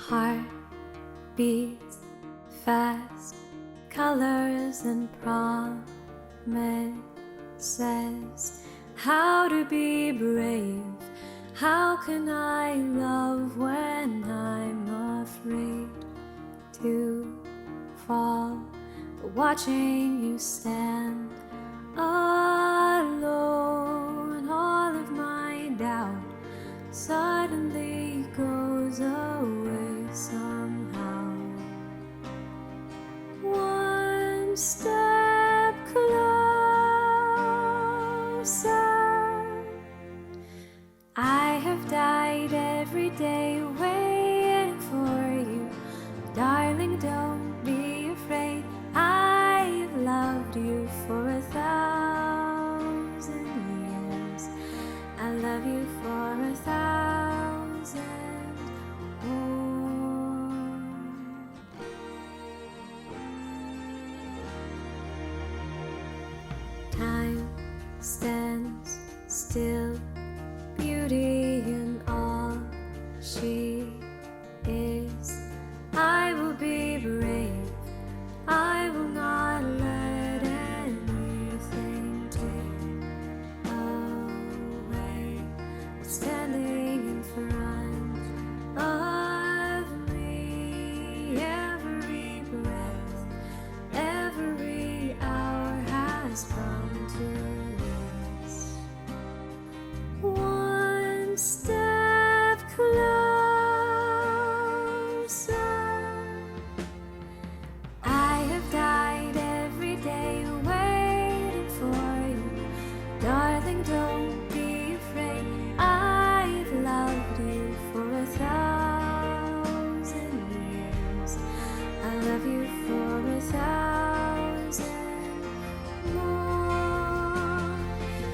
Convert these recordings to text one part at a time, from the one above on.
Heart beats fast, colors and promises. How to be brave? How can I love when I'm afraid to fall? But watching you stand alone, all of my doubt suddenly goes away somehow. One step closer. I have died every day waiting for you. Darling, don't be afraid. I've loved you for 1,000 years. I love you for 1,000 more. Time stands still, beauty in all she is. I will be brave, I will not let anything take away what's standing in front of me. Every breath, every hour has come to this. One step closer. I have died every day waiting for you. Darling, don't be afraid. I've loved you for 1,000 years. I love you for 1,000 more.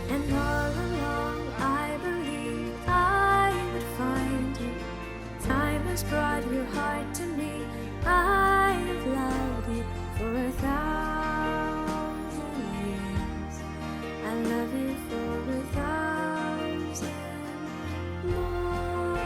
And all along I believed I would find you. Time has brought your heart to me. I've loved you for 1,000 years. I love you for 1,000 more.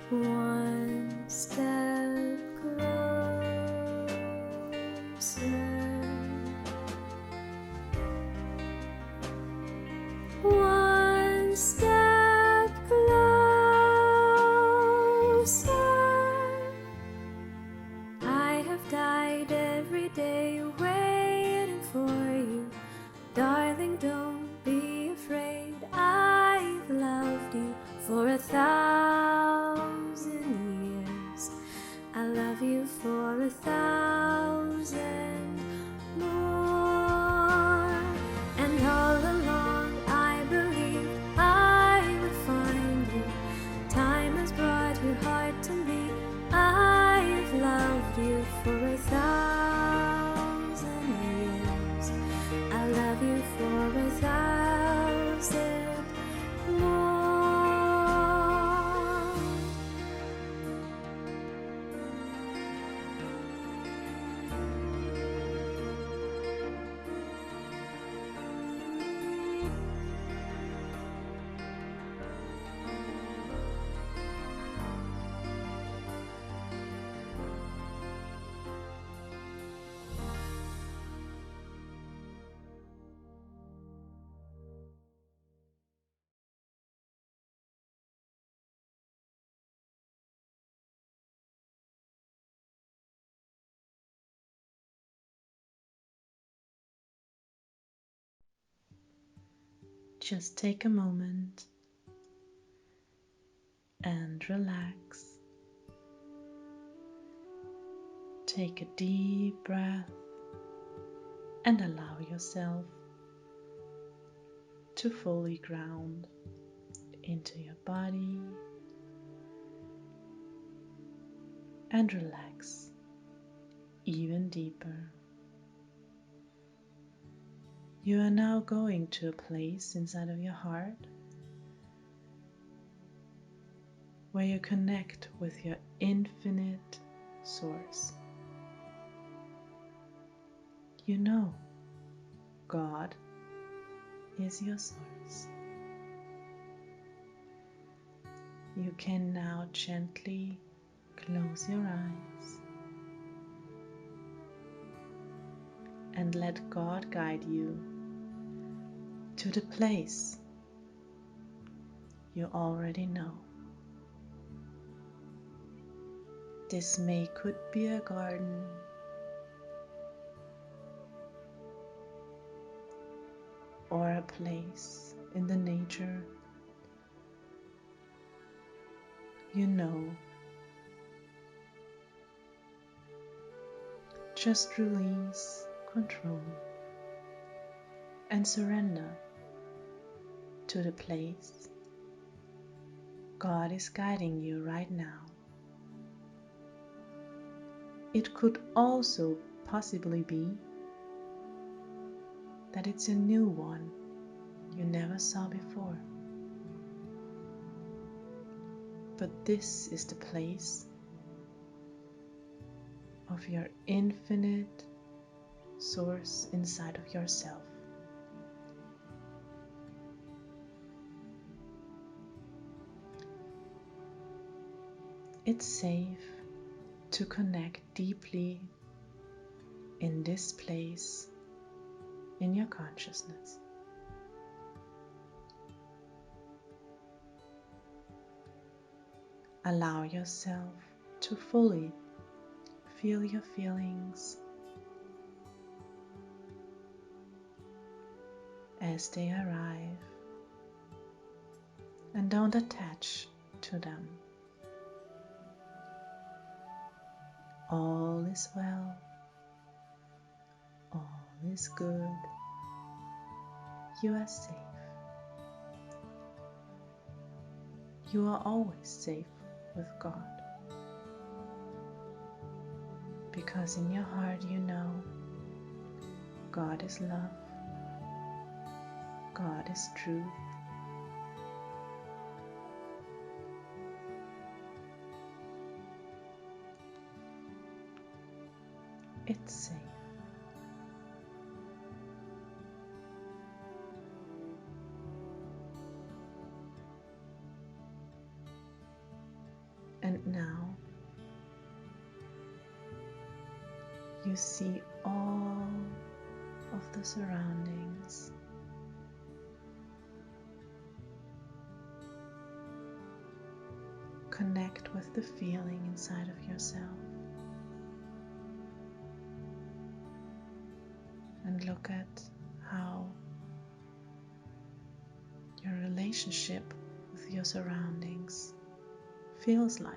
One step closer. One step closer. I have died every day waiting for you. Darling, don't be afraid. I've loved you for 1,000 years. I love you for 1,000 more. And all along I believed I would find you. Time has brought your heart to me. I've loved you for 1,000 years. I love you for 1,000 more. Just take a moment and relax. Take a deep breath and allow yourself to fully ground into your body and relax even deeper. You are now going to a place inside of your heart where you connect with your infinite source. You know God is your source. You can now gently close your eyes and let God guide you to the place you already know. This could be a garden, or a place in the nature. You know, just release control and surrender to the place God is guiding you right now. It could also possibly be that it's a new one you never saw before. But this is the place of your infinite source inside of yourself. It's safe to connect deeply in this place in your consciousness. Allow yourself to fully feel your feelings as they arrive, and don't attach to them. All is well, all is good, you are safe. You are always safe with God, because in your heart you know God is love, God is truth. It's safe. And now you see all of the surroundings. Connect with the feeling inside of yourself and look at how your relationship with your surroundings feels like.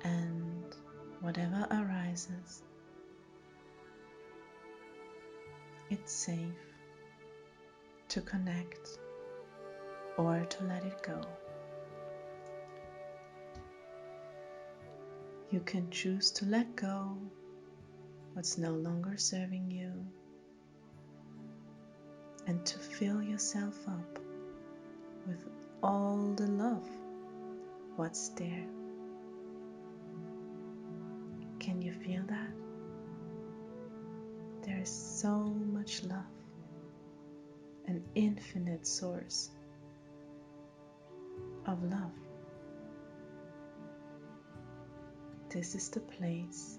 And whatever arises, it's safe to connect or to let it go. You can choose to let go what's no longer serving you and to fill yourself up with all the love what's there. Can you feel that? There is so much love, an infinite source of love. This is the place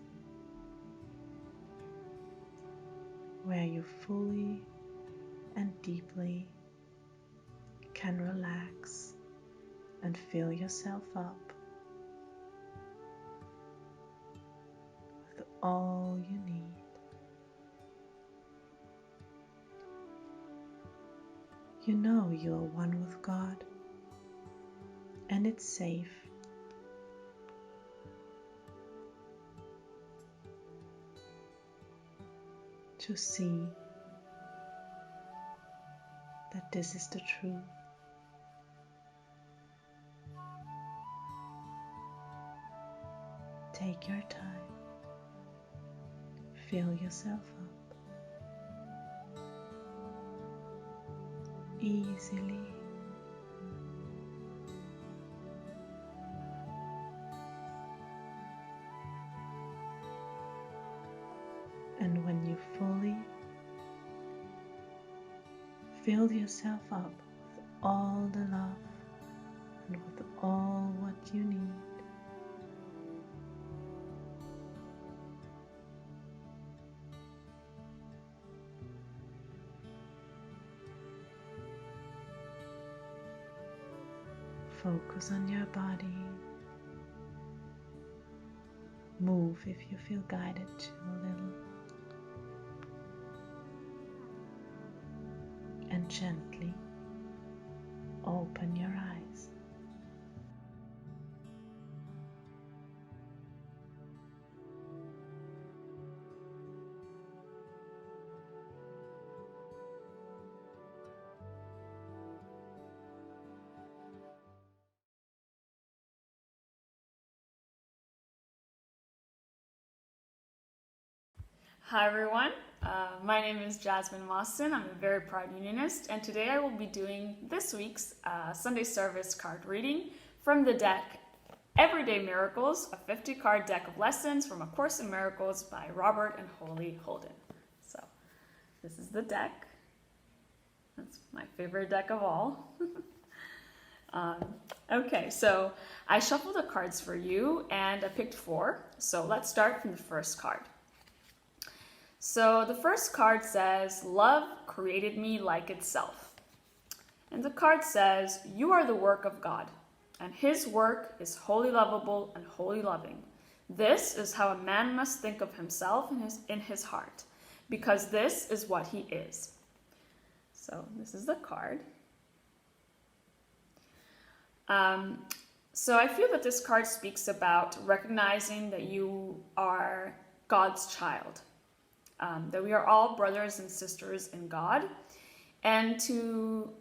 where you fully and deeply can relax and fill yourself up with all you need. You know you are one with God, and it's safe to see that this is the truth. take your time. Fill yourself up easily. And when you fully fill yourself up with all the love and with all what you need, focus on your body. Move if you feel guided to a little. And gently open your eyes. Hi everyone, my name is Jasmine Mawson. I'm a very proud unionist, and today I will be doing this week's Sunday service card reading from the deck Everyday Miracles, a 50-card deck of lessons from A Course in Miracles by Robert and Holly Holden. So this is the deck. That's my favorite deck of all. Okay, so I shuffled the cards for you and I picked 4. So let's start from the first card. So the first card says, "Love created me like itself." And the card says, "You are the work of God, and His work is wholly lovable and wholly loving. This is how a man must think of himself in his heart, because this is what he is." So this is the card. So I feel that this card speaks about recognizing that you are God's child. That we are all brothers and sisters in God, and to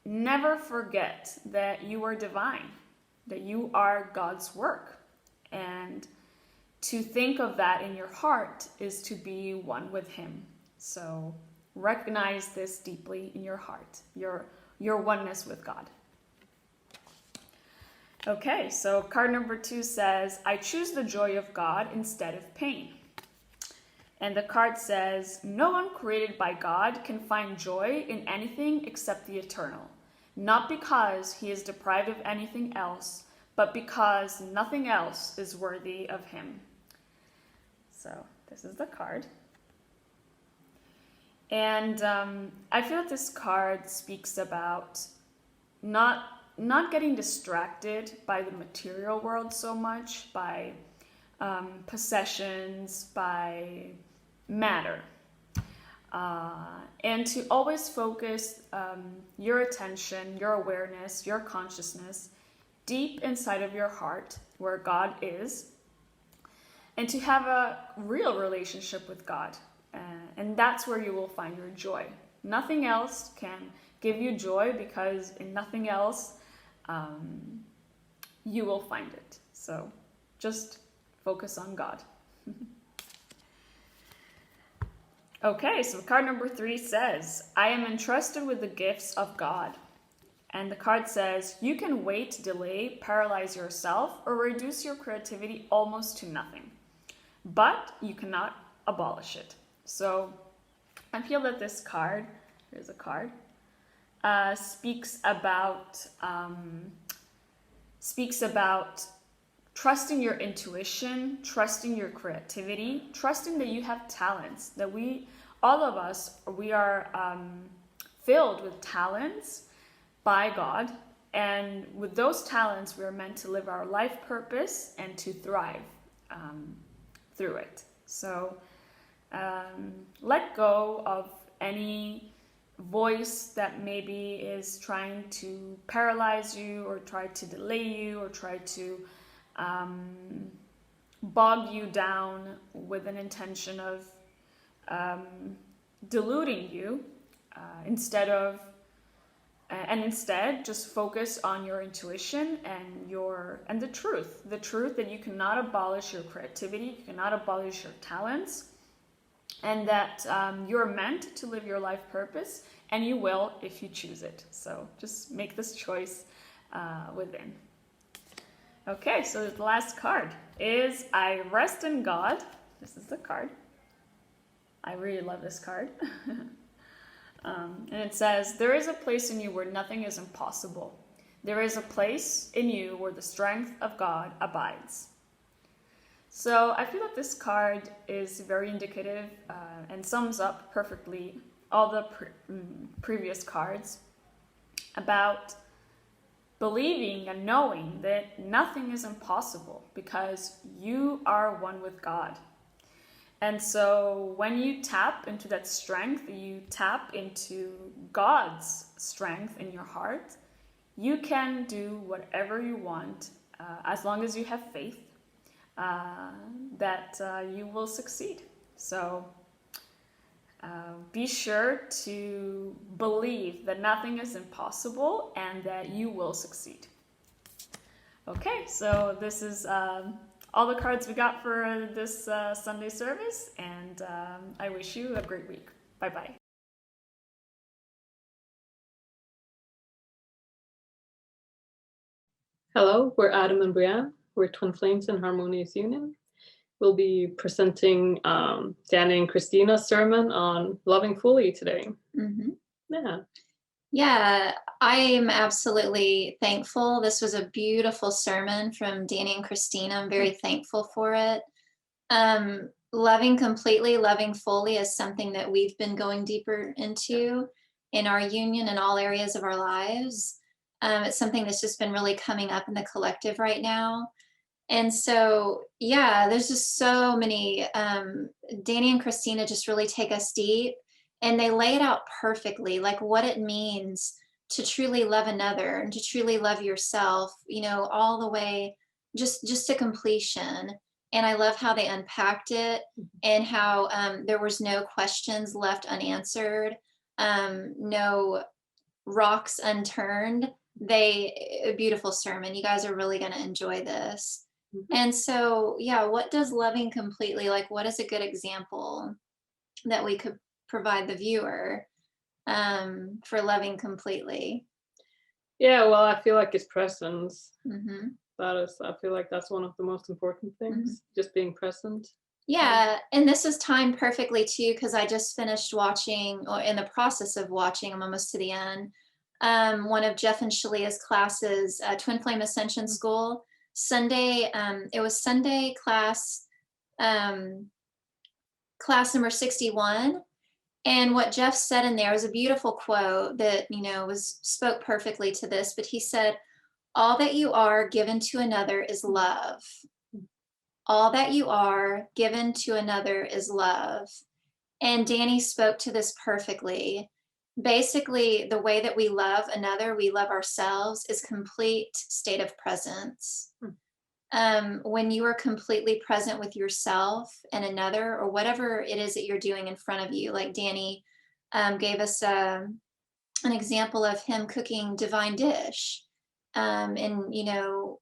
never forget that you are divine, that you are God's work, and to think of that in your heart is to be one with Him. So recognize this deeply in your heart, your oneness with God. Okay, so card number 2 says, "I choose the joy of God instead of pain." And the card says, "No one created by God can find joy in anything except the eternal, not because he is deprived of anything else, but because nothing else is worthy of him." So this is the card. And I feel that this card speaks about not getting distracted by the material world so much, by possessions, by matter, and to always focus your attention, your awareness, your consciousness deep inside of your heart where God is, and to have a real relationship with God, and that's where you will find your joy. Nothing else can give you joy, because in nothing else you will find it. So just focus on God. Okay, so card number 3 says, "I am entrusted with the gifts of God." And the card says, "You can wait, delay, paralyze yourself, or reduce your creativity almost to nothing, but you cannot abolish it." So I feel that this card, here's a card, speaks about trusting your intuition, trusting your creativity, trusting that you have talents, that all of us are filled with talents by God, and with those talents we are meant to live our life purpose and to thrive through it. So let go of any voice that maybe is trying to paralyze you, or try to delay you, or try to bog you down with an intention of deluding you, instead of and instead just focus on your intuition and the truth that you cannot abolish your creativity, you cannot abolish your talents, and that you're meant to live your life purpose, and you will if you choose it. So just make this choice within. Okay, so the last card is I Rest in God. This is the card. I really love this card. And it says, there is a place in you where nothing is impossible. There is a place in you where the strength of God abides. So I feel that this card is very indicative and sums up perfectly all the previous cards about believing and knowing that nothing is impossible because you are one with God. And so when you tap into that strength, you tap into God's strength in your heart, you can do whatever you want as long as you have faith that you will succeed. So be sure to believe that nothing is impossible and that you will succeed. Okay, so this is all the cards we got for this Sunday service, and I wish you a great week. Bye-bye. Hello, we're Adam and Brianne. We're twin flames in harmonious union. We'll be presenting Danny and Christina's sermon on loving fully today. Yeah, I'm absolutely thankful. This was a beautiful sermon from Danny and Christina. I'm very thankful for it. Loving completely, loving fully is something that we've been going deeper into in our union in all areas of our lives. It's something that's just been really coming up in the collective right now. And so, yeah, there's just so many, Danny and Christina just really take us deep. And they lay it out perfectly, like what it means to truly love another and to truly love yourself, you know, all the way just to completion. And I love how they unpacked it and how there was no questions left unanswered, no rocks unturned. A beautiful sermon. You guys are really going to enjoy this. And so, yeah, what does loving completely, like what is a good example that we could provide the viewer for loving completely? Yeah, well, I feel like it's presence. I feel like that's one of the most important things, just being present. Yeah, and this is timed perfectly too, because I just finished watching, or in the process of watching, I'm almost to the end, one of Jeff and Shaleia's classes, Twin Flame Ascension School. Sunday, it was Sunday class number 61. And what Jeff said in there was a beautiful quote that, you know, spoke perfectly to this, but he said, all that you are given to another is love. All that you are given to another is love. And Danny spoke to this perfectly. Basically, the way that we love another, we love ourselves, is complete state of presence. When you are completely present with yourself and another, or whatever it is that you're doing in front of you, like Danny gave us an example of him cooking divine dish, and you know,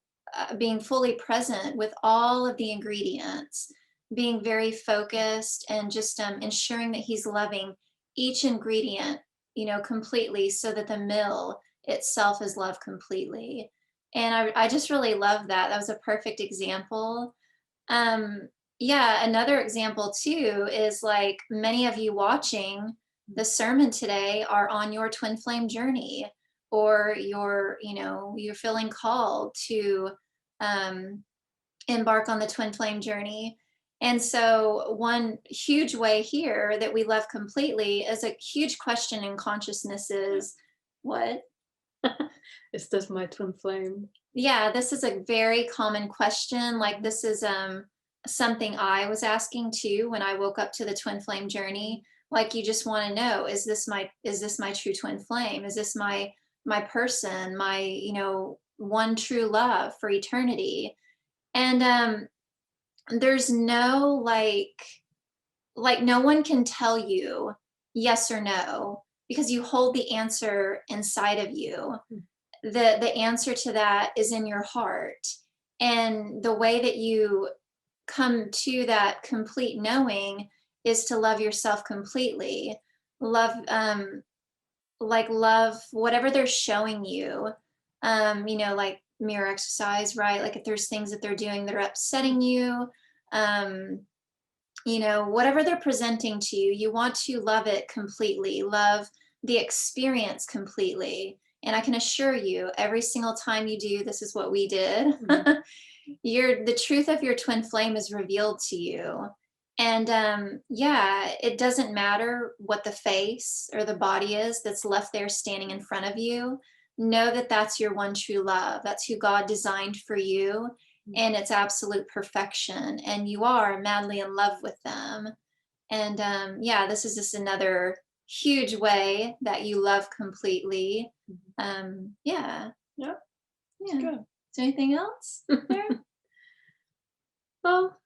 being fully present with all of the ingredients, being very focused, and just ensuring that he's loving each ingredient, you know, completely, so that the meal itself is loved completely. And I just really love that. That was a perfect example. Yeah, another example too is like many of you watching the sermon today are on your twin flame journey, or you're feeling called to embark on the twin flame journey. And so one huge way here that we love completely is a huge question in consciousness is, what? Is this my twin flame? Yeah, this is a very common question. Like this is something I was asking too when I woke up to the twin flame journey. Like you just want to know, is this my true twin flame? Is this my person, my, you know, one true love for eternity? And there's no like no one can tell you yes or no. because you hold the answer inside of you. The answer to that is in your heart. And the way that you come to that complete knowing is to love yourself completely. Love, love whatever they're showing you, like mirror exercise, right? Like if there's things that they're doing that are upsetting you, whatever they're presenting to you, you want to love it completely, love the experience completely. And I can assure you, every single time you do, this is what we did. The truth of your twin flame is revealed to you. And it doesn't matter what the face or the body is that's left there standing in front of you. Know that that's your one true love. That's who God designed for you. And it's absolute perfection. And you are madly in love with them. And this is just another huge way that you love completely. Yeah. Yeah. Good. Is there anything else there? Well,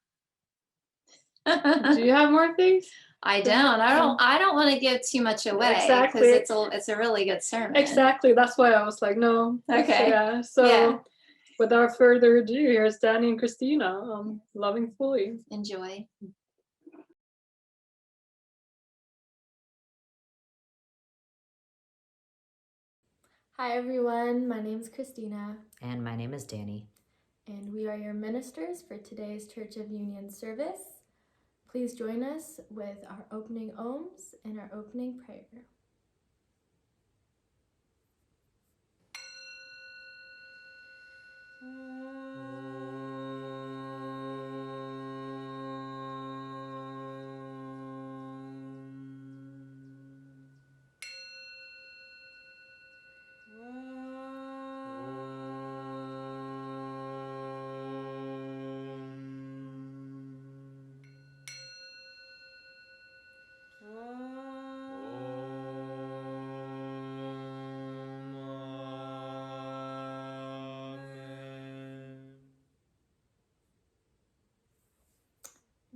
do you have more things? I don't want to give too much away. Exactly. Because it's a really good sermon. Exactly. That's why I was like, no. Okay. Yeah. So without further ado, here's Danny and Christina, Loving Fully. Enjoy. Hi everyone, my name is Christina. And my name is Danny. And we are your ministers for today's Church of Union service. Please join us with our opening ohms and our opening prayer.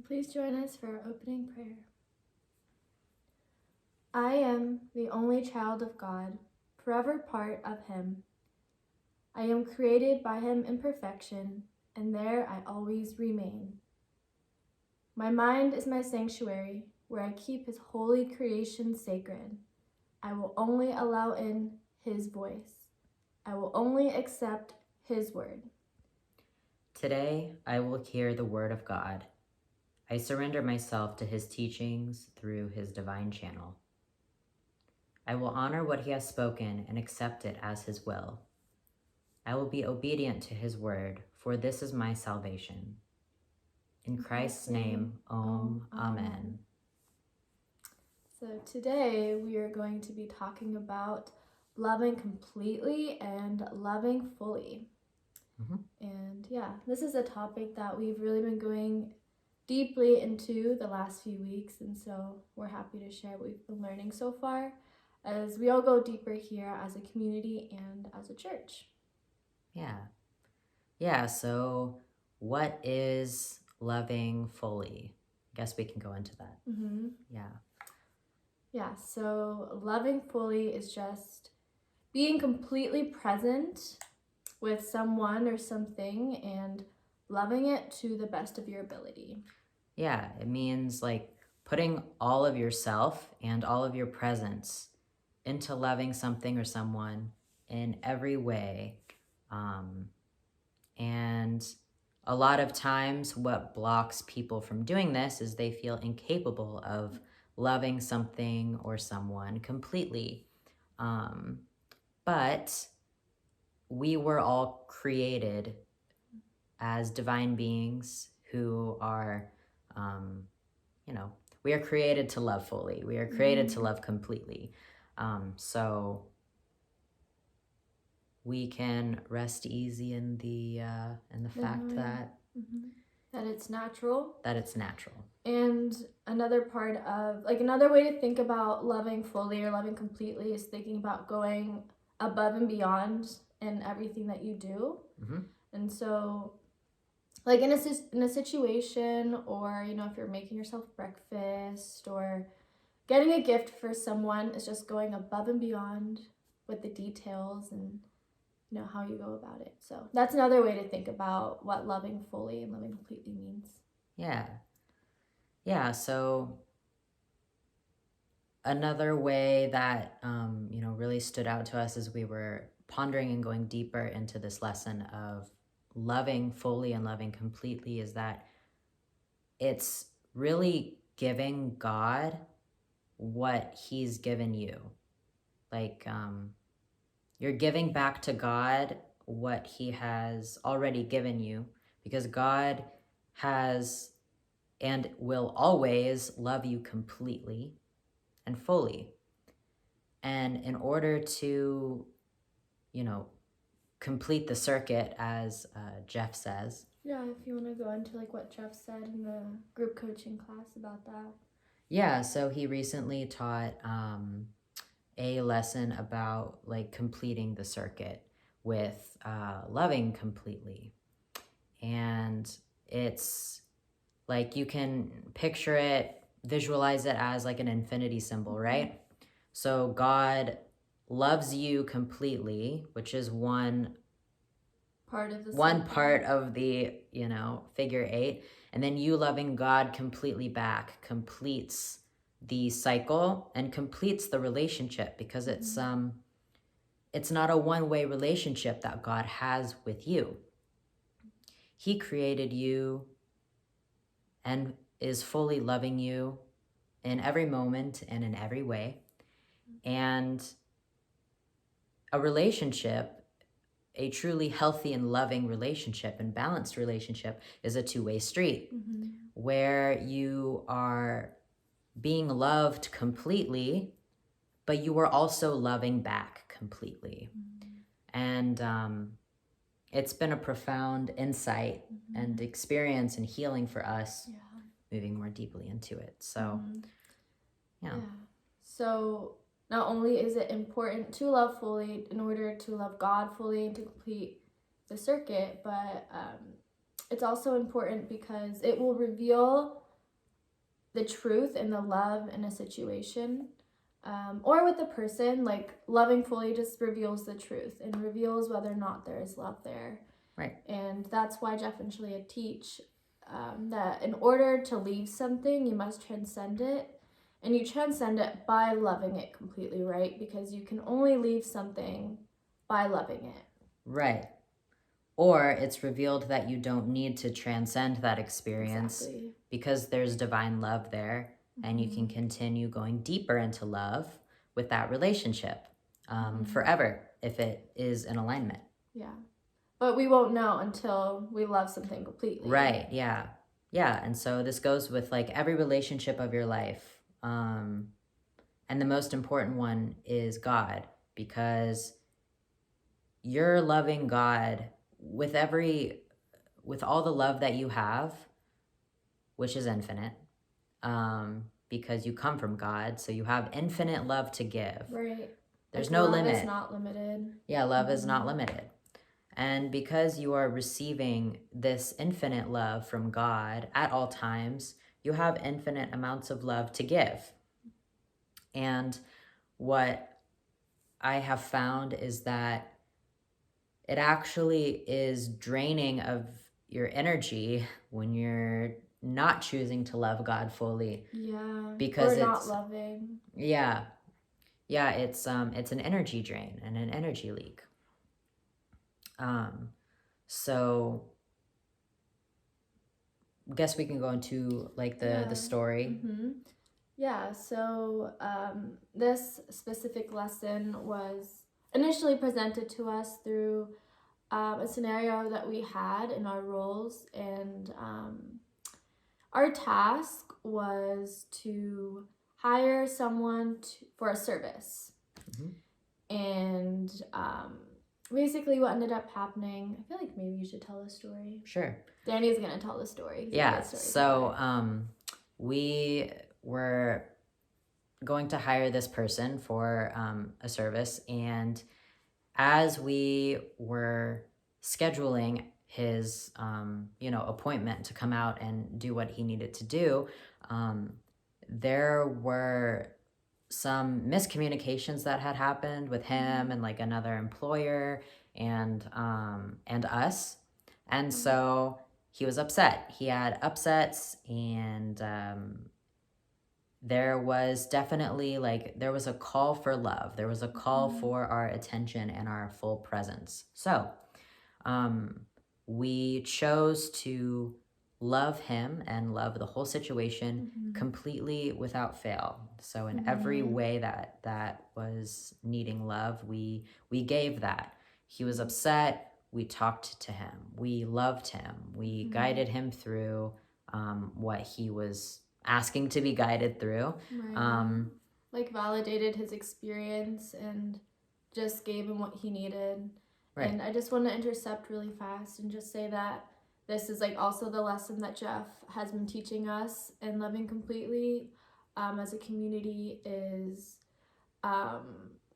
Please join us for our opening prayer. I am the only child of God, forever part of Him. I am created by Him in perfection, and there I always remain. My mind is my sanctuary, where I keep His holy creation sacred. I will only allow in His voice. I will only accept His word. Today, I will hear the word of God. I surrender myself to His teachings through His divine channel. I will honor what He has spoken and accept it as His will. I will be obedient to His word, for this is my salvation. In Christ's name, Om, Amen. So today we are going to be talking about loving completely and loving fully. And this is a topic that we've really been going deeply into the last few weeks, and so we're happy to share what we've been learning so far as we all go deeper here as a community and as a church. So what is loving fully? I guess we can go into that. So loving fully is just being completely present with someone or something and loving it to the best of your ability. It means like putting all of yourself and all of your presence into loving something or someone in every way. And a lot of times what blocks people from doing this is they feel incapable of loving something or someone completely. But we were all created as divine beings who are, we are created to love fully. We are created to love completely. So we can rest easy in the fact that it's natural. That it's natural. And another way to think about loving fully or loving completely is thinking about going above and beyond in everything that you do. And so like in a situation, or if you're making yourself breakfast, or getting a gift for someone is just going above and beyond with the details and how you go about it. So that's another way to think about what loving fully and loving completely means. Yeah, so another way that really stood out to us as we were pondering and going deeper into this lesson of loving fully and loving completely is that it's really giving God what he's given you. Like, you're giving back to God what he has already given you, because God has and will always love you completely and fully. And in order to, complete the circuit, as Jeff says. Yeah, if you want to go into like what Jeff said in the group coaching class about that. Yeah, so he recently taught a lesson about like completing the circuit with loving completely. And it's like you can picture it, visualize it as like an infinity symbol, right? So God loves you completely, which is one part of the figure 8, and then you loving God completely back completes the cycle and completes the relationship, because it's not a one-way relationship that God has with you. He created you and is fully loving you in every moment and in every way. And a relationship, a truly healthy and loving relationship and balanced relationship, is a two-way street where you are being loved completely, but you are also loving back completely. And it's been a profound insight and experience and healing for us, moving more deeply into it. So, yeah. So not only is it important to love fully in order to love God fully and to complete the circuit, but it's also important because it will reveal the truth and the love in a situation or with a person. Like loving fully just reveals the truth and reveals whether or not there is love there. Right. And that's why Jeff and Shaleia teach that in order to leave something, you must transcend it. And you transcend it by loving it completely, right? Because you can only leave something by loving it. Right. Or it's revealed that you don't need to transcend that experience because there's divine love there, and you can continue going deeper into love with that relationship forever if it is in alignment. Yeah. But we won't know until we love something completely. Right, yeah. Yeah, and so this goes with like every relationship of your life. And the most important one is God, because you're loving God with all the love that you have, which is infinite, because you come from God, so you have infinite love to give. Right. There's no limit. Love is not limited. Yeah, love is not limited. And because you are receiving this infinite love from God at all times, you have infinite amounts of love to give. And what I have found is that it actually is draining of your energy when you're not choosing to love God fully. Yeah. Because or not loving. Yeah. Yeah, it's an energy drain and an energy leak. So I guess we can go into like the story. Yeah, so this specific lesson was initially presented to us through a scenario that we had in our roles, and our task was to hire someone for a service. And basically what ended up happening, I feel like maybe you should tell the story. Sure. Danny's going to tell the story. Yeah, so we were going to hire this person for a service, and as we were scheduling his appointment to come out and do what he needed to do, there were some miscommunications that had happened with him and like another employer and us. And so he was upset. He had upsets, and there was definitely like, there was a call for love. There was a call for our attention and our full presence. So we chose to love him and love the whole situation completely without fail. So in every way that was needing love, we gave that. He was upset, we talked to him, we loved him, we guided him through what he was asking to be guided through. Right. Like validated his experience and just gave him what he needed. Right. And I just want to intercept really fast and just say that this is like also the lesson that Jeff has been teaching us in Loving Completely as a community is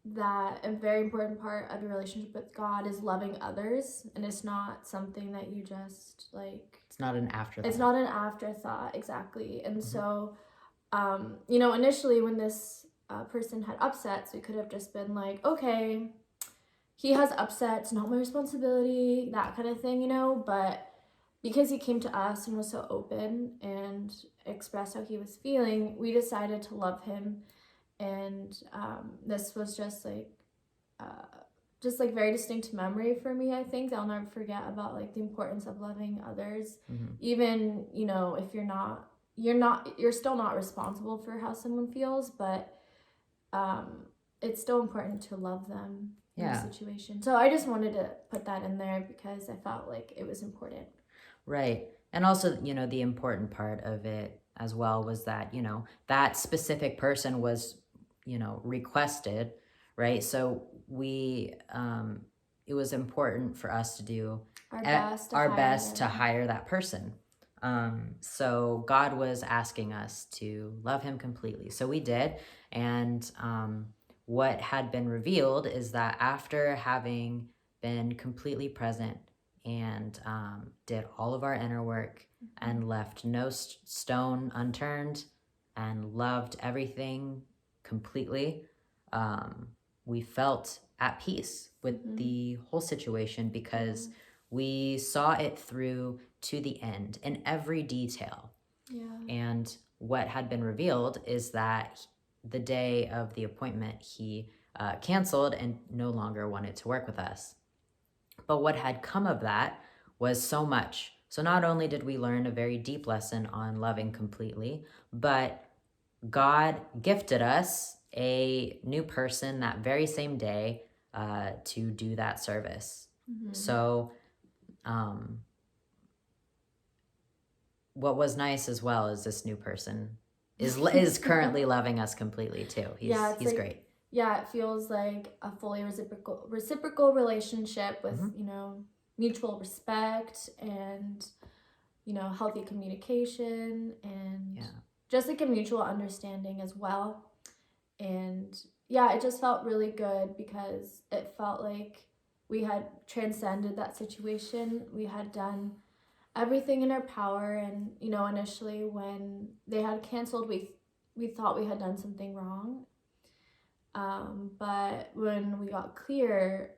that a very important part of your relationship with God is loving others, and it's not something that you just like. It's not an afterthought. It's not an afterthought, exactly. And so, you know, initially when this person had upsets, we could have just been like, okay, he has upsets, not my responsibility, that kind of thing, you know. But because he came to us and was so open and expressed how he was feeling, we decided to love him. And this was just like very distinct memory for me. I think I'll never forget about like the importance of loving others, even, you know, if you're still not responsible for how someone feels, but it's still important to love them in a situation. So I just wanted to put that in there because I felt like it was important. Right. And also, you know, the important part of it as well was that, you know, that specific person was, you know, requested, right? So we, it was important for us to do our best to hire that person. So God was asking us to love him completely. So we did. And what had been revealed is that after having been completely present and did all of our inner work and left no stone unturned and loved everything completely, we felt at peace with the whole situation because we saw it through to the end in every detail. And what had been revealed is that the day of the appointment, he canceled and no longer wanted to work with us. But what had come of that was so much. So not only did we learn a very deep lesson on loving completely, but God gifted us a new person that very same day to do that service. So what was nice as well is this new person is currently loving us completely too. He's like, great. Yeah, it feels like a fully reciprocal relationship with, you know, mutual respect and, you know, healthy communication and just like a mutual understanding as well. And yeah, it just felt really good because it felt like we had transcended that situation. We had done everything in our power. And, you know, initially when they had canceled, we thought we had done something wrong. But when we got clear,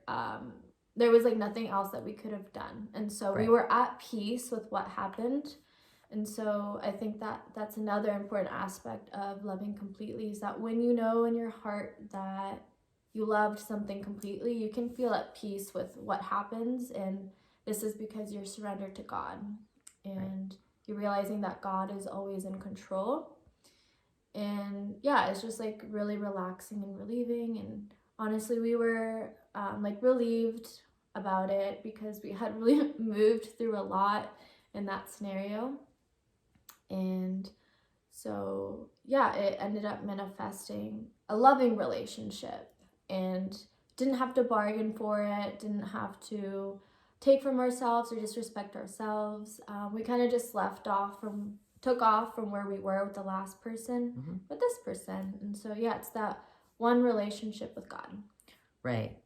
there was like nothing else that we could have done. And so we were at peace with what happened. And so I think that that's another important aspect of loving completely is that when you know in your heart that you loved something completely, you can feel at peace with what happens. And this is because you're surrendered to God and you're realizing that God is always in control. And yeah, it's just like really relaxing and relieving. And honestly, we were like relieved about it because we had really moved through a lot in that scenario. And so yeah, it ended up manifesting a loving relationship and didn't have to bargain for it, didn't have to take from ourselves or disrespect ourselves. We kind of just took off from where we were with the last person with this person. And so yeah, it's that one relationship with God. Right.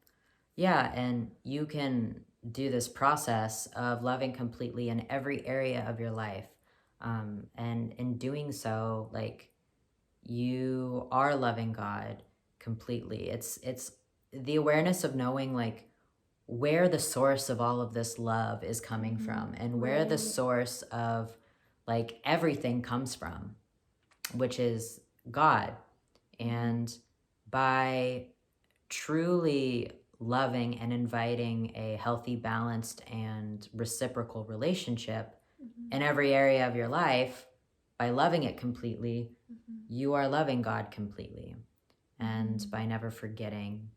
Yeah, and you can do this process of loving completely in every area of your life. And in doing so, like, you are loving God completely. It's the awareness of knowing like where the source of all of this love is coming from, and where the Right. source of like everything comes from, which is God. And by truly loving and inviting a healthy, balanced, and reciprocal relationship in every area of your life, by loving it completely, you are loving God completely. And by never forgetting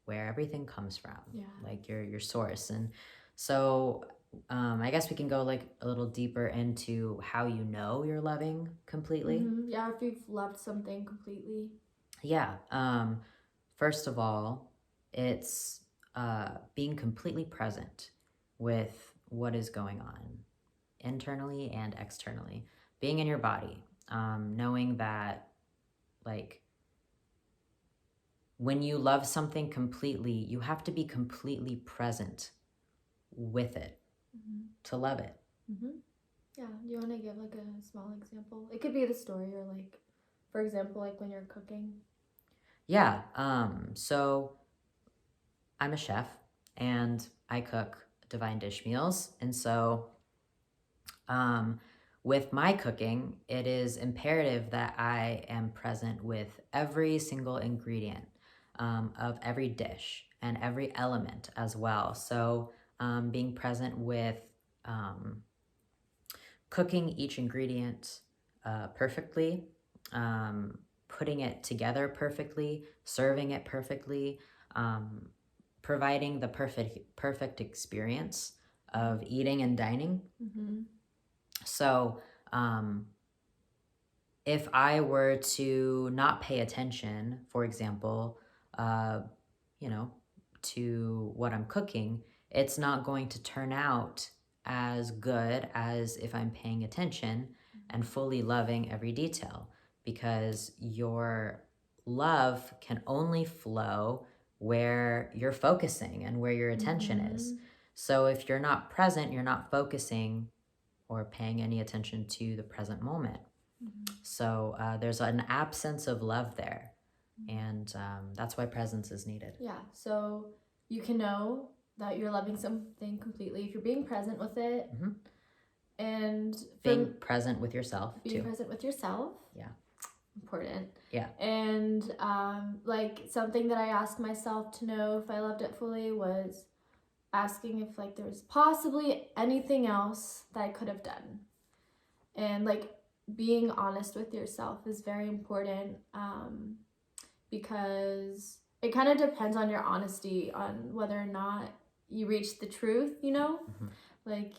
where everything comes from, like your source. And so I guess we can go like a little deeper into how you know you're loving completely. Yeah, if you've loved something completely. Yeah. First of all, it's being completely present with what is going on internally and externally. Being in your body, knowing that like when you love something completely, you have to be completely present with it to love it. Yeah, do you want to give like a small example? It could be the story, or like, for example, like when you're cooking. Yeah. So I'm a chef and I cook divine dish meals. And so with my cooking, it is imperative that I am present with every single ingredient of every dish and every element as well. So being present with cooking each ingredient perfectly, putting it together perfectly, serving it perfectly, providing the perfect experience of eating and dining. So if I were to not pay attention, for example, to what I'm cooking, it's not going to turn out as good as if I'm paying attention and fully loving every detail, because your love can only flow where you're focusing and where your attention is. So if you're not present, you're not focusing or paying any attention to the present moment. So there's an absence of love there. And that's why presence is needed. Yeah, so you can know that you're loving something completely if you're being present with it. And being present with yourself being too. present with yourself. Yeah. Important. Yeah. And like something that I asked myself to know if I loved it fully was asking if like there was possibly anything else that I could have done. And like being honest with yourself is very important, because it kind of depends on your honesty on whether or not you reach the truth, you know? Like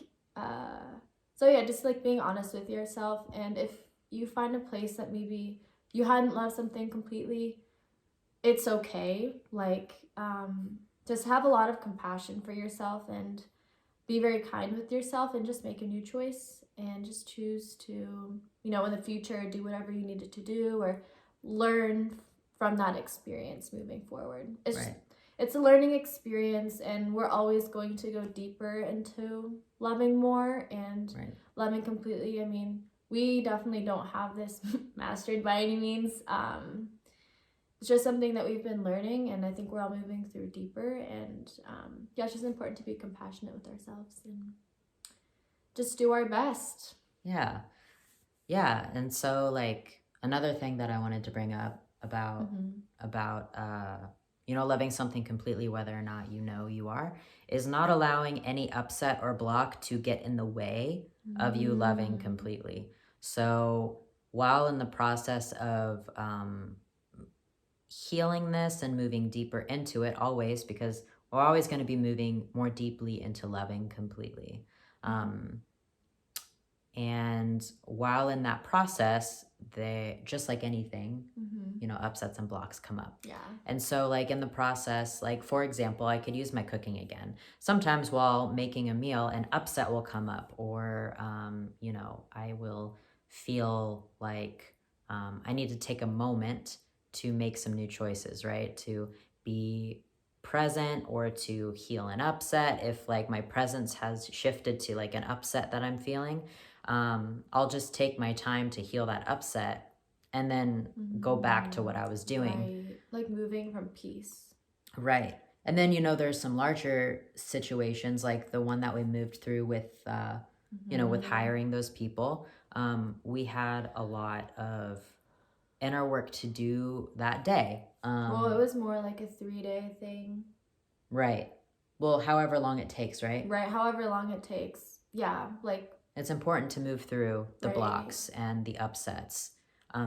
so yeah, just like being honest with yourself. And if you find a place that maybe you hadn't loved something completely, it's okay. Like just have a lot of compassion for yourself and be very kind with yourself, and just make a new choice and just choose to, in the future, do whatever you needed to do or learn from that experience moving forward. It's a learning experience, and we're always going to go deeper into loving more and loving completely. I mean, we definitely don't have this mastered by any means. It's just something that we've been learning, and I think we're all moving through deeper. And it's just important to be compassionate with ourselves and just do our best. Yeah. And so like another thing that I wanted to bring up about loving something completely, whether or not you are, is not allowing any upset or block to get in the way of you loving completely. So while in the process of healing this and moving deeper into it, always, because we're always going to be moving more deeply into loving completely. And while in that process, they, just like anything, upsets and blocks come up. Yeah. And so like in the process, like for example, I could use my cooking again. Sometimes while making a meal, an upset will come up, or, I will feel like I need to take a moment to make some new choices, right? To be present or to heal an upset. If like my presence has shifted to like an upset that I'm feeling, I'll just take my time to heal that upset and then go back to what I was doing. Right. Like moving from peace. Right. And then, there's some larger situations like the one that we moved through with, with hiring those people. We had a lot of inner work to do that day. Well, it was more like a 3-day thing. Right. Well, however long it takes, right? Right. However long it takes. Yeah. Like, it's important to move through the Right. blocks and the upsets,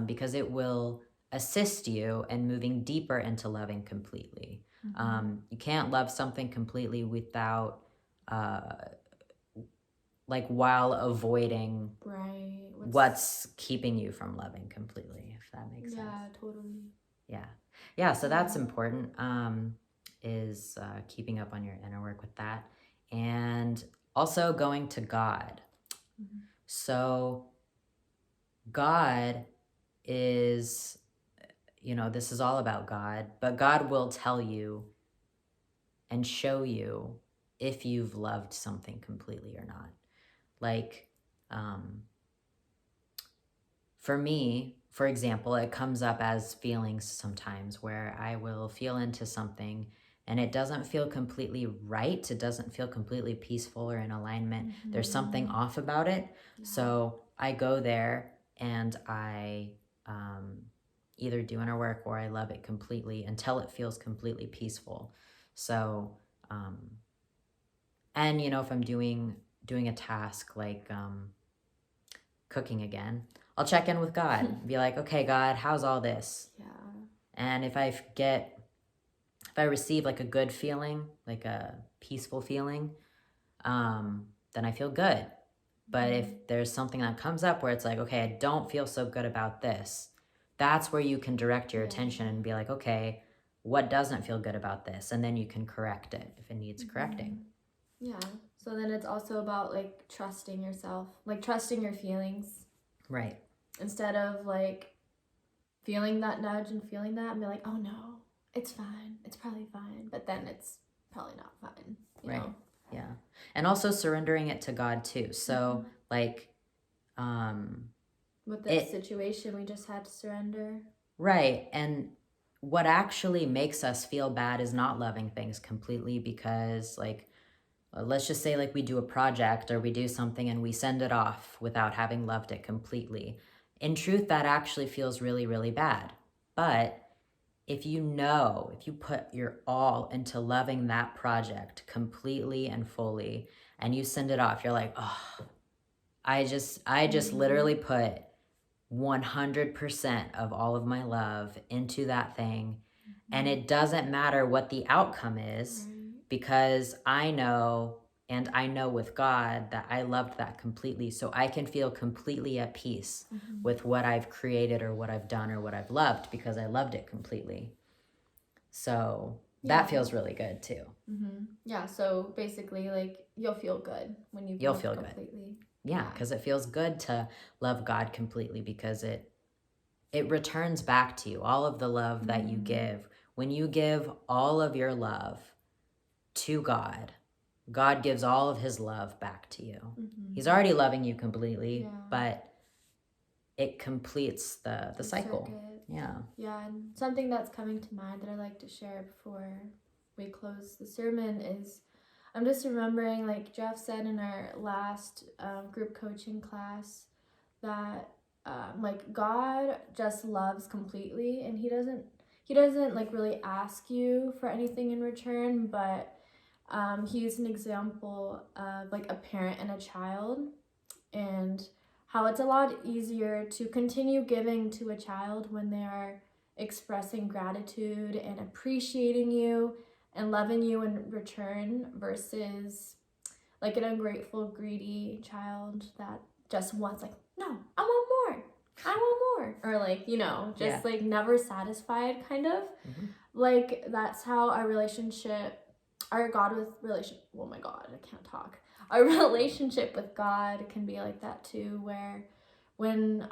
because it will assist you in moving deeper into loving completely. You can't love something completely without, while avoiding right. what's keeping you from loving completely, if that makes sense. Yeah, totally. Yeah, so that's important, is keeping up on your inner work with that. And also going to God. So God is, this is all about God, but God will tell you and show you if you've loved something completely or not. Like, for me, for example, it comes up as feelings sometimes where I will feel into something and it doesn't feel completely right. It doesn't feel completely peaceful or in alignment. There's something off about it. Yeah. So I go there and I either do inner work or I love it completely until it feels completely peaceful. So, and if I'm doing a task like cooking again, I'll check in with God, be like, okay, God, how's all this? Yeah. And if I receive like a good feeling, like a peaceful feeling, then I feel good. But if there's something that comes up where it's like, okay, I don't feel so good about this, that's where you can direct your attention and be like, okay, what doesn't feel good about this? And then you can correct it if it needs correcting. Yeah. So then it's also about like trusting yourself, like trusting your feelings. Right. Instead of like feeling that nudge and feeling that and be like, oh no, it's fine. It's probably fine. But then it's probably not fine. You know? Yeah. And also surrendering it to God too. So like, with this situation, we just had to surrender. Right. And what actually makes us feel bad is not loving things completely, because like, let's just say like we do a project or we do something and we send it off without having loved it completely. In truth, that actually feels really, really bad. But if you put your all into loving that project completely and fully and you send it off, you're like, oh, I just literally put 100% of all of my love into that thing. And it doesn't matter what the outcome is, because I know, and I know with God that I loved that completely. So I can feel completely at peace with what I've created or what I've done or what I've loved, because I loved it completely. So that feels really good too. Yeah. So basically, like, you'll feel good when you'll feel completely. Good. Yeah, because it feels good to love God completely, because it returns back to you all of the love that you give. When you give all of your love to God, God gives all of his love back to you. He's already loving you completely, but it completes the cycle. Circuit. Yeah, and something that's coming to mind that I'd like to share before we close the sermon is, I'm just remembering, like Jeff said in our last group coaching class, that like God just loves completely, and he doesn't like really ask you for anything in return, but he used an example of like a parent and a child, and how it's a lot easier to continue giving to a child when they are expressing gratitude and appreciating you and loving you in return, versus like an ungrateful, greedy child that just wants, like, no, I want more, or like, just like never satisfied, kind of. Like, that's how our relationship with God can be like that too, where when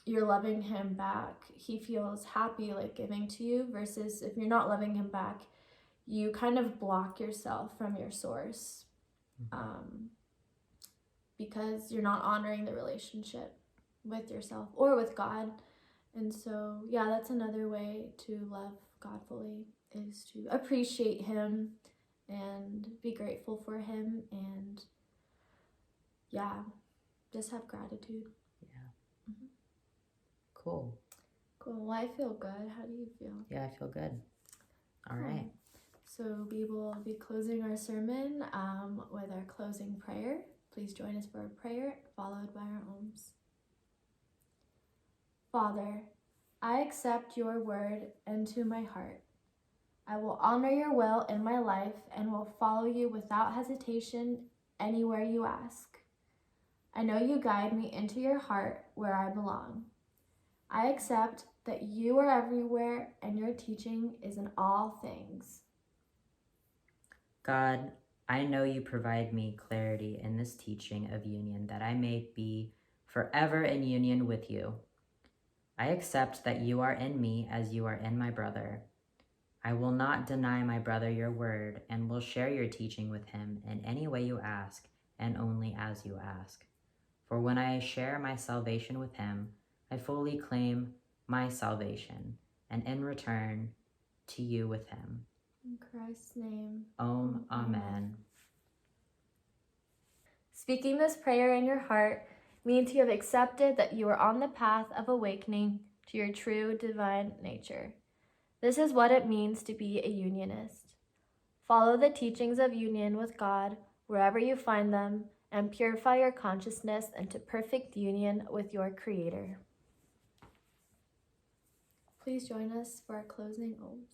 you're loving him back, he feels happy like giving to you, versus if you're not loving him back, you kind of block yourself from your source, because you're not honoring the relationship with yourself or with God. And so, yeah, that's another way to love God fully, is to appreciate him and be grateful for him, and yeah, just have gratitude. Yeah. Cool. Cool. Well, I feel good. How do you feel? Yeah, I feel good. All right. So we will be closing our sermon with our closing prayer. Please join us for a prayer, followed by our alms. Father, I accept your word into my heart. I will honor your will in my life and will follow you without hesitation anywhere you ask. I know you guide me into your heart where I belong. I accept that you are everywhere and your teaching is in all things. God, I know you provide me clarity in this teaching of union, that I may be forever in union with you. I accept that you are in me as you are in my brother. I will not deny my brother your word and will share your teaching with him in any way you ask and only as you ask. For when I share my salvation with him, I fully claim my salvation, and in return to you with him. In Christ's name. Amen. Speaking this prayer in your heart means you have accepted that you are on the path of awakening to your true divine nature. This is what it means to be a unionist. Follow the teachings of union with God wherever you find them and purify your consciousness into perfect union with your Creator. Please join us for our closing alms.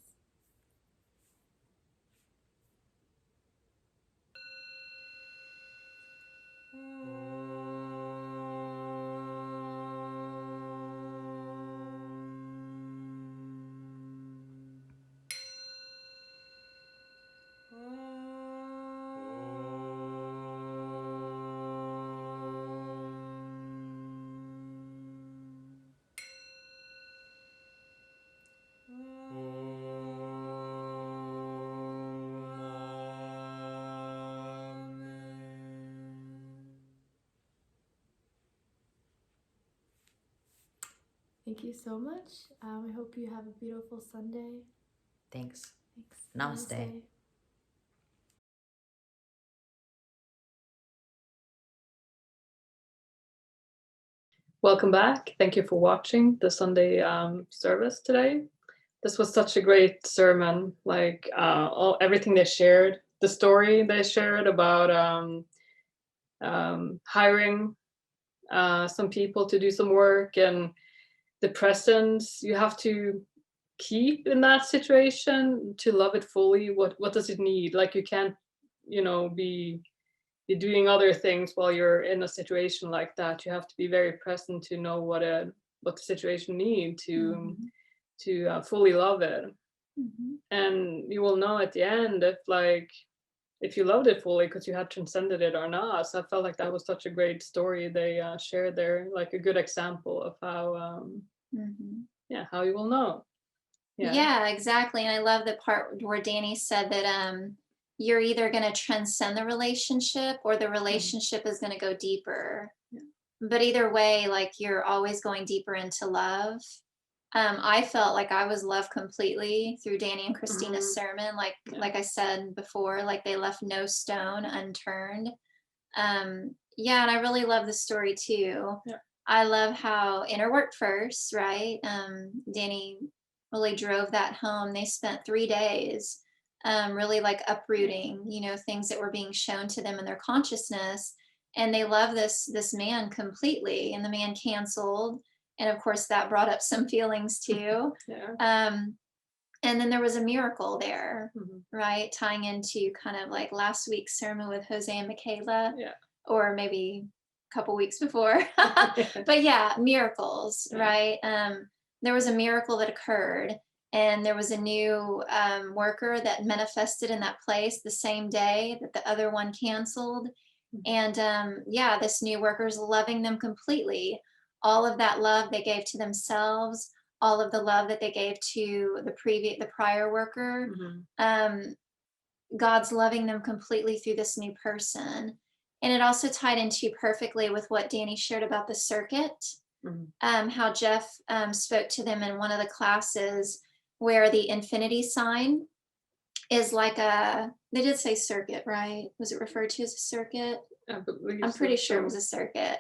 Thank you so much. I hope you have a beautiful Sunday. Thanks. Thanks. Namaste. Welcome back. Thank you for watching the Sunday service today. This was such a great sermon. Like everything they shared, the story they shared about hiring some people to do some work, and the presence you have to keep in that situation to love it fully. What does it need? Like you can't, be doing other things while you're in a situation like that. You have to be very present to know what the situation needs to fully love it. And you will know at the end if you loved it fully because you had transcended it or not. So I felt like that was such a great story they shared there, like a good example of how how you will know. Yeah, exactly. And I love the part where Danny said that you're either going to transcend the relationship or the relationship is going to go deeper. But either way, like you're always going deeper into love. I felt like I was loved completely through Danny and Christina's sermon. Like I said before, like they left no stone unturned. And I really love the story too. I love how inner work first, right? Danny really drove that home. They spent 3 days really like uprooting, things that were being shown to them in their consciousness. And they love this man completely, and the man canceled. And of course that brought up some feelings too. And then there was a miracle there, right? Tying into kind of like last week's sermon with Jose and Michaela, or maybe a couple weeks before. But miracles, right? There was a miracle that occurred, and there was a new worker that manifested in that place the same day that the other one canceled. And this new worker is loving them completely. All of that love they gave to themselves, all of the love that they gave to the prior worker, God's loving them completely through this new person. And it also tied into perfectly with what Danny shared about the circuit. how Jeff spoke to them in one of the classes, where the infinity sign is like they did say circuit, right? Was it referred to as a circuit? I'm pretty sure it was a circuit.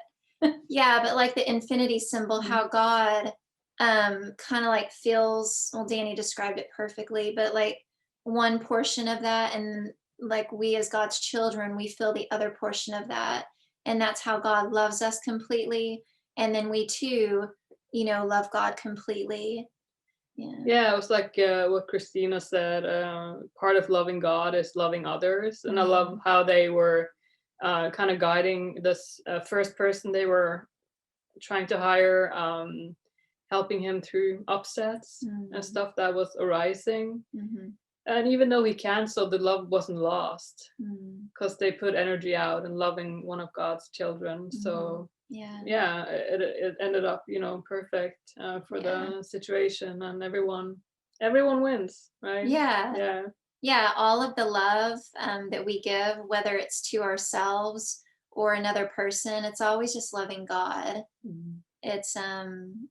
Yeah, but like the infinity symbol, how God kind of like feels, well, Danny described it perfectly, but like one portion of that, and like we as God's children, we feel the other portion of that. And that's how God loves us completely. And then we too, love God completely. Yeah, it was like what Christina said. Part of loving God is loving others, and I love how they were kind of guiding this first person they were trying to hire, helping him through upsets and stuff that was arising. And even though he canceled, the love wasn't lost because they put energy out in loving one of God's children. So yeah, it ended up, perfect for the situation, and everyone wins, right? Yeah, all of the love that we give, whether it's to ourselves or another person, it's always just loving God. It's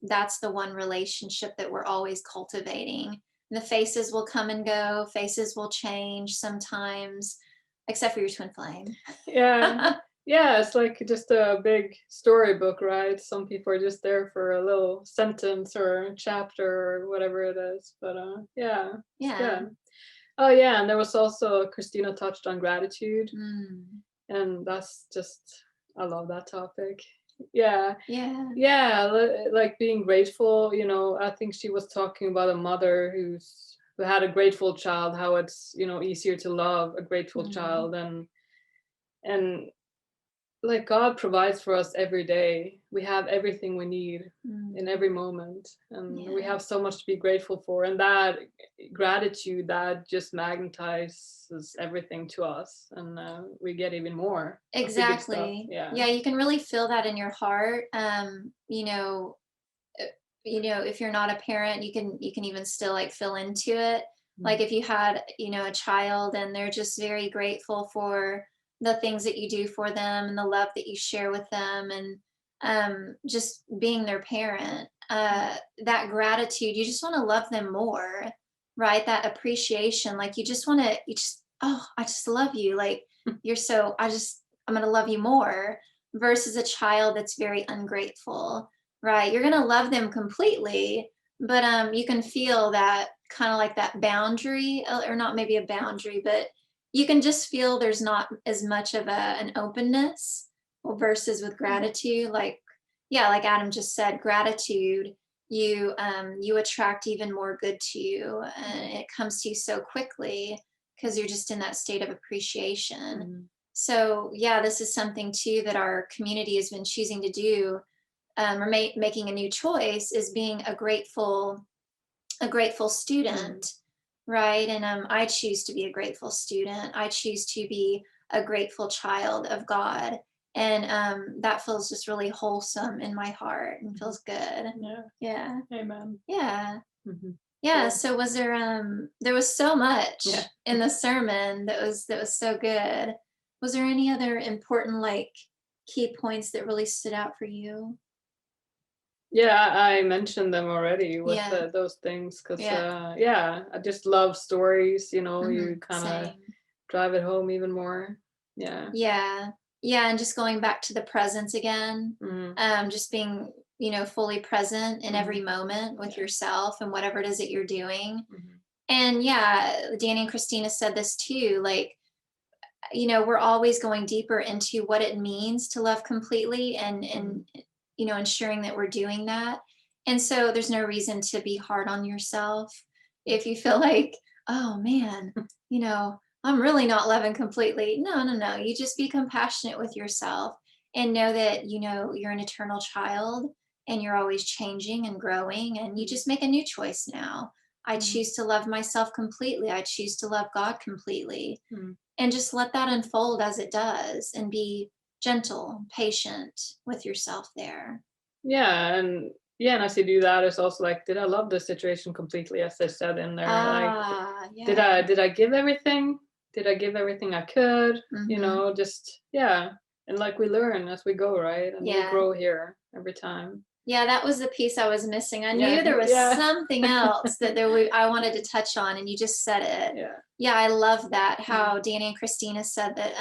that's the one relationship that we're always cultivating. And the faces will come and go, faces will change sometimes, except for your twin flame. Yeah, it's like just a big storybook, right? Some people are just there for a little sentence or a chapter or whatever it is. But yeah, it's good. Oh yeah, and there was also, Christina touched on gratitude, and that's just, I love that topic. Yeah, like being grateful. I think she was talking about a mother who had a grateful child, how it's easier to love a grateful child, and like God provides for us every day. We have everything we need in every moment, and we have so much to be grateful for, and that gratitude, that just magnetizes everything to us, and we get even more. Exactly. Yeah, you can really feel that in your heart. If you're not a parent, you can even still like feel into it. Like if you had a child and they're just very grateful for the things that you do for them and the love that you share with them, and just being their parent, that gratitude, you just want to love them more, right? That appreciation, like I just love you, like I'm going to love you more, versus a child that's very ungrateful, right? You're going to love them completely, but you can feel that kind of like that boundary, or not maybe a boundary, but you can just feel there's not as much of an openness, versus with gratitude. Like Adam just said, gratitude, you attract even more good to you, and it comes to you so quickly because you're just in that state of appreciation. So yeah, this is something too that our community has been choosing to do, or making a new choice, is being a grateful student. Right. And I choose to be a grateful student. I choose to be a grateful child of God. And that feels just really wholesome in my heart and feels good. Yeah. Amen. Yeah. Yeah. So was there was so much in the sermon that was so good. Was there any other important like key points that really stood out for you? Yeah, I mentioned them already with those things, because I just love stories. You kind of drive it home even more. Yeah, and just going back to the presence again, just being fully present in every moment with yourself and whatever it is that you're doing. And Danny and Christina said this too, like we're always going deeper into what it means to love completely, and ensuring that we're doing that. And so there's no reason to be hard on yourself if you feel like, oh man, I'm really not loving completely. No. You just be compassionate with yourself and know that, you're an eternal child and you're always changing and growing, and you just make a new choice now. I choose to love myself completely. I choose to love God completely. And just let that unfold as it does, and be gentle, patient with yourself there. And as you do that, it's also like, did I love the situation completely, as I said in there? Did I give everything? Did I give everything I could? And like we learn as we go, right? And we grow here every time. Yeah, that was the piece I was missing. I Yeah, knew there was yeah. something else that I wanted to touch on, and you just said it. Yeah. Yeah, I love that, how Danny and Christina said that,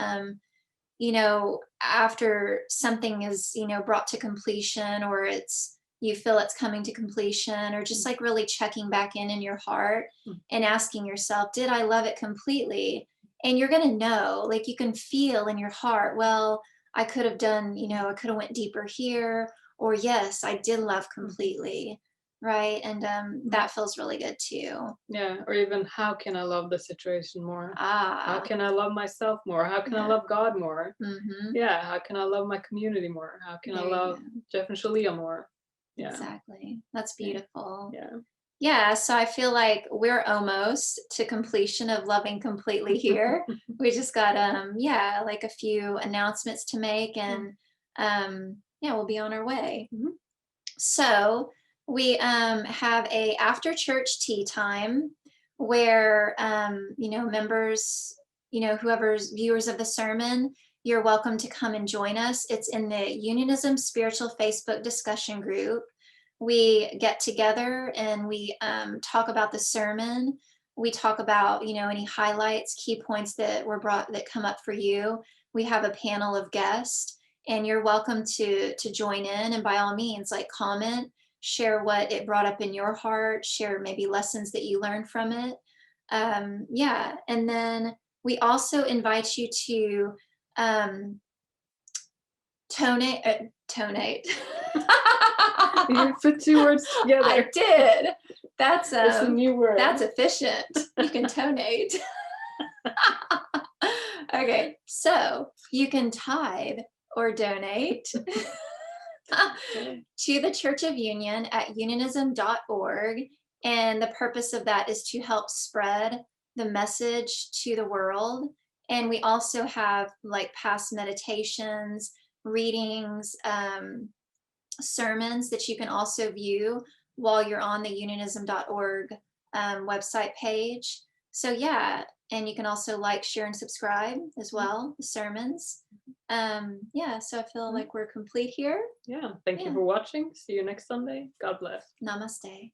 you know, after something is, you know, brought to completion, or you feel it's coming to completion, or just like really checking back in your heart and asking yourself, did I love it completely? And you're going to know, like, you can feel in your heart, well, I could have done, you know, I could have went deeper here, or yes, I did love completely. Right. And that feels really good too. Yeah, or even how can I love the situation more? How Ah, can I love myself more? How can I Yeah. love God more? mm-hmm. Yeah, how can I love my community more? How can I There you love go. Jeff and Shaleia more? Yeah. Exactly. That's Yeah. beautiful. Yeah. Yeah, so I feel like we're almost to completion of loving completely here. We just got yeah, like a few announcements to make, and yeah, we'll be on our way. Mhm. So we have a after church tea time where you know, members, you know, whoever's viewers of the sermon, you're welcome to come and join us. It's in the Unionism Spiritual Facebook discussion group. We get together and we talk about the sermon. We talk about, you know, any highlights, key points that that come up for you. We have a panel of guests, and you're welcome to join in, and by all means, like, comment, share what it brought up in your heart, share maybe lessons that you learned from it. Yeah, and then we also invite you to tonate. You put two words together. I did. That's It's a new word. that's efficient. You can tonate. Okay, so you can tithe or donate to the Church of Union at unionism.org. And the purpose of that is to help spread the message to the world. And we also have like past meditations, readings, sermons that you can also view while you're on the unionism.org website page. So yeah, and you can also like, share, and subscribe as well, the sermons. Yeah, so I feel like we're complete here. Yeah. Thank you for watching. See you next Sunday. God bless. Namaste.